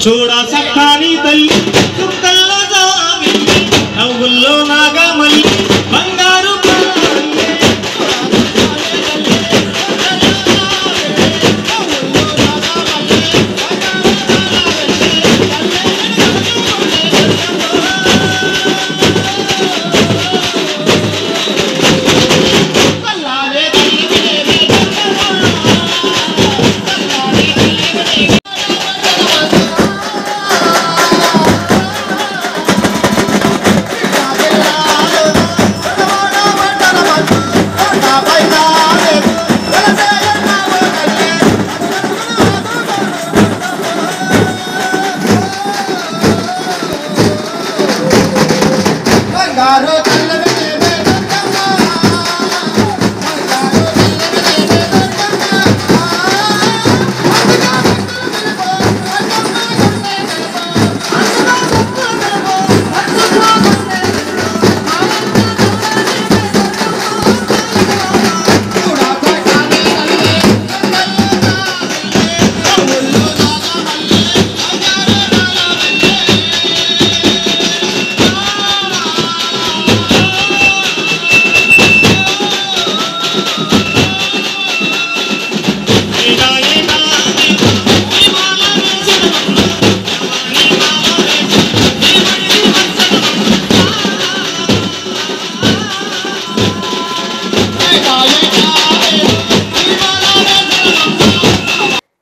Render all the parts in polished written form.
చూడా సక్కాని తల్లి చుక్కల్లో జాబిల్లి నవ్వుల్లో నాగమల్లి బంగారు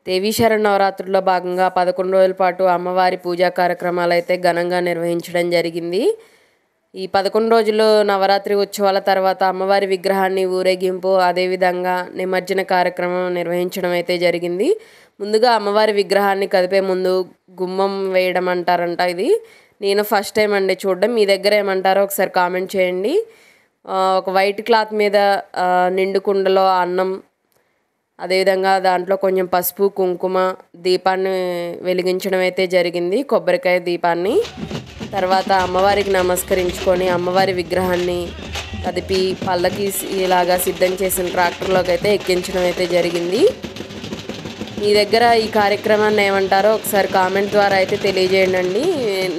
దేవీ శరన్నవరాత్రుల్లో భాగంగా 11 రోజుల పాటు అమ్మవారి పూజా కార్యక్రమాలు అయితే ఘనంగా నిర్వహించడం జరిగింది. ఈ 11 రోజులు నవరాత్రి ఉత్సవాల తర్వాత అమ్మవారి విగ్రహాన్ని ఊరేగింపు అదేవిధంగా నిమజ్జన కార్యక్రమం నిర్వహించడం అయితే జరిగింది. ముందుగా అమ్మవారి విగ్రహాన్ని కదిపే ముందు గుమ్మం వేయడం అంటారంట. ఇది నేను ఫస్ట్ టైం అండి చూడడం. మీ దగ్గర ఏమంటారో ఒకసారి కామెంట్ చేయండి. ఒక వైట్ క్లాత్ మీద నిండు కుండలో అన్నం అదేవిధంగా దాంట్లో కొంచెం పసుపు కుంకుమ దీపాన్ని వెలిగించడం అయితే జరిగింది, కొబ్బరికాయ దీపాన్ని. తర్వాత అమ్మవారికి నమస్కరించుకొని అమ్మవారి విగ్రహాన్ని కదిపి పల్లకి ఇలాగా సిద్ధం చేసిన ట్రాక్టర్లోకి అయితే ఎక్కించడం అయితే జరిగింది. మీ దగ్గర ఈ కార్యక్రమాన్ని ఏమంటారో ఒకసారి కామెంట్ ద్వారా అయితే తెలియజేయండి.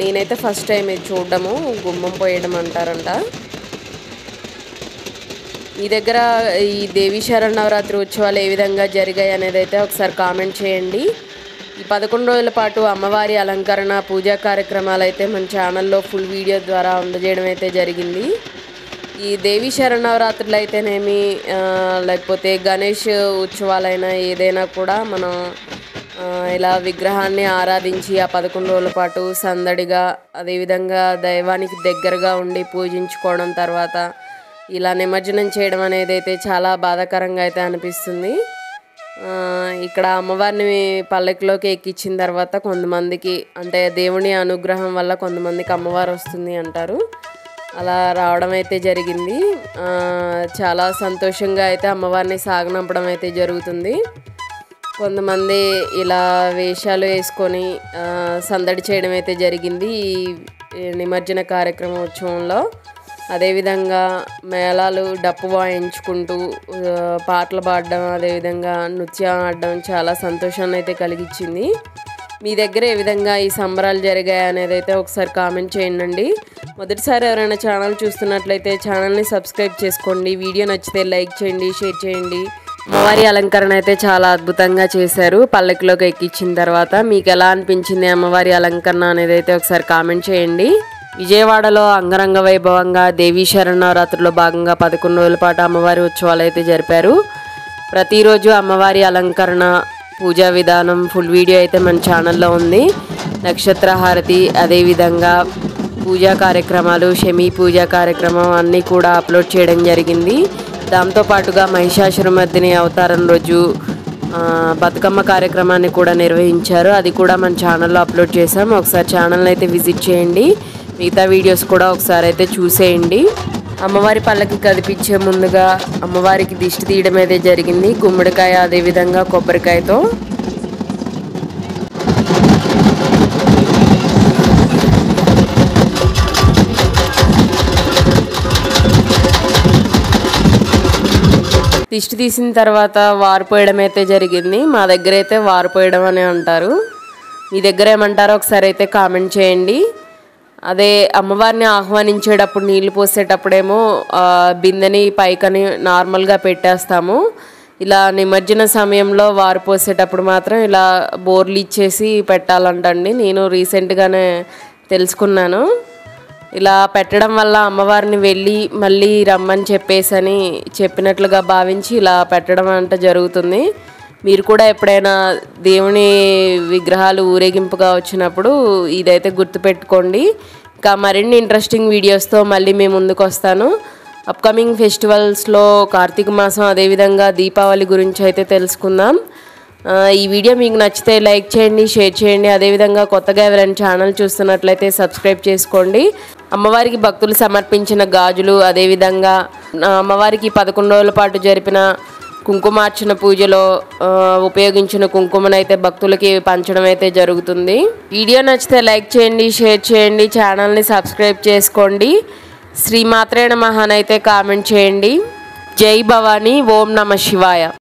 నేనైతే ఫస్ట్ టైం ఇది చూడడము, గుమ్మం పోయడం అంటారంట. మీ దగ్గర ఈ దేవీ శరన్నవరాత్రి ఉత్సవాలు ఏ విధంగా జరిగాయి అనేది అయితే ఒకసారి కామెంట్ చేయండి. ఈ 11 రోజుల పాటు అమ్మవారి అలంకరణ పూజా కార్యక్రమాలు అయితే మన ఛానల్లో ఫుల్ వీడియో ద్వారా అందజేయడం అయితే జరిగింది. ఈ దేవీ శరన్నవరాత్రులు అయితేనేమి లేకపోతే గణేష్ ఉత్సవాలైనా ఏదైనా కూడా మనం ఇలా విగ్రహాన్ని ఆరాధించి ఆ 11 రోజుల పాటు సందడిగా అదేవిధంగా దైవానికి దగ్గరగా ఉండి పూజించుకోవడం తర్వాత ఇలా నిమజ్జనం చేయడం అనేది అయితే చాలా బాధాకరంగా అయితే అనిపిస్తుంది. ఇక్కడ అమ్మవారిని పల్లకిలోకి ఎక్కించిన తర్వాత కొంతమందికి అంటే దేవుని అనుగ్రహం వల్ల కొంతమందికి అమ్మవారు వస్తుంది అంటారు. అలా రావడం అయితే జరిగింది. చాలా సంతోషంగా అయితే అమ్మవారిని సాగనంపడం అయితే జరుగుతుంది. కొంతమంది ఇలా వేషాలు వేసుకొని సందడి చేయడం అయితే జరిగింది ఈ నిమజ్జన కార్యక్రమ ఉత్సవంలో. అదేవిధంగా మేళాలు డప్పు వాయించుకుంటూ పాటలు పాడడం అదేవిధంగా నృత్యం ఆడడం చాలా సంతోషాన్ని అయితే కలిగించింది. మీ దగ్గర ఏ విధంగా ఈ సంబరాలు జరిగాయి అనేది అయితే ఒకసారి కామెంట్ చేయండి. మొదటిసారి ఎవరైనా ఛానల్ చూస్తున్నట్లయితే ఛానల్ని సబ్స్క్రైబ్ చేసుకోండి. వీడియో నచ్చితే లైక్ చేయండి, షేర్ చేయండి. అమ్మవారి అలంకరణ అయితే చాలా అద్భుతంగా చేశారు. పల్లకిలోకి ఎక్కించిన తర్వాత మీకు ఎలా అనిపించింది అమ్మవారి అలంకరణ అనేది అయితే ఒకసారి కామెంట్ చేయండి. విజయవాడలో అంగరంగ వైభవంగా దేవీ శరన్నవరాత్రిలో భాగంగా 11 రోజుల పాటు అమ్మవారి ఉత్సవాలు అయితే జరిపారు. ప్రతిరోజు అమ్మవారి అలంకరణ పూజా విధానం ఫుల్ వీడియో అయితే మన ఛానల్లో ఉంది. నక్షత్ర హారతి అదేవిధంగా పూజా కార్యక్రమాలు షమీ పూజా కార్యక్రమం అన్నీ కూడా అప్లోడ్ చేయడం జరిగింది. దాంతోపాటుగా మహిషాసురమర్దిని అవతారం రోజు బతుకమ్మ కార్యక్రమాన్ని కూడా నిర్వహించారు. అది కూడా మన ఛానల్లో అప్లోడ్ చేసాం. ఒకసారి ఛానల్ని అయితే విజిట్ చేయండి. మిగతా వీడియోస్ కూడా ఒకసారి అయితే చూసేయండి. అమ్మవారి పల్లకి కదిపించే ముందుగా అమ్మవారికి దిష్టి తీయడం అయితే జరిగింది, గుమ్మడికాయ అదేవిధంగా కొబ్బరికాయతో. దిష్టి తీసిన తర్వాత వారిపోయడం అయితే జరిగింది. మా దగ్గర అయితే వారిపోయడం అని అంటారు. మీ దగ్గర ఏమంటారో ఒకసారి అయితే కామెంట్ చేయండి. అదే అమ్మవారిని ఆహ్వానించేటప్పుడు నీళ్లు పోసేటప్పుడేమో బిందెని పైకని నార్మల్గా పెట్టేస్తాము. ఇలా నిమజ్జన సమయంలో వారు పోసేటప్పుడు మాత్రం ఇలా బోర్లు ఇచ్చేసి పెట్టాలంటండి. నేను రీసెంట్గానే తెలుసుకున్నాను. ఇలా పెట్టడం వల్ల అమ్మవారిని వెళ్ళి మళ్ళీ రమ్మని చెప్పేసని చెప్పినట్లుగా భావించి ఇలా పెట్టడం అంట జరుగుతుంది. మీరు కూడా ఎప్పుడైనా దేవుని విగ్రహాలు ఊరేగింపుగా వచ్చినప్పుడు ఇదైతే గుర్తుపెట్టుకోండి. ఇంకా మరిన్ని ఇంట్రెస్టింగ్ వీడియోస్తో మళ్ళీ మేము ముందుకు వస్తాను. అప్కమింగ్ ఫెస్టివల్స్లో కార్తీక మాసం అదేవిధంగా దీపావళి గురించి అయితే తెలుసుకుందాం. ఈ వీడియో మీకు నచ్చితే లైక్ చేయండి, షేర్ చేయండి. అదేవిధంగా కొత్తగా ఎవరైనా ఛానల్ చూస్తున్నట్లయితే సబ్స్క్రైబ్ చేసుకోండి. అమ్మవారికి భక్తులు సమర్పించిన గాజులు అదేవిధంగా అమ్మవారికి 11 రోజుల పాటు జరిపిన కుంకుమార్చన పూజలో ఉపయోగించిన కుంకుమనైతే భక్తులకి పంచడం అయితే జరుగుతుంది. వీడియో నచ్చితే లైక్ చేయండి, షేర్ చేయండి, ఛానల్ని సబ్స్క్రైబ్ చేసుకోండి. శ్రీమాత్రే నమః అయితే కామెంట్ చేయండి. జై భవానీ, ఓం నమ శివాయ.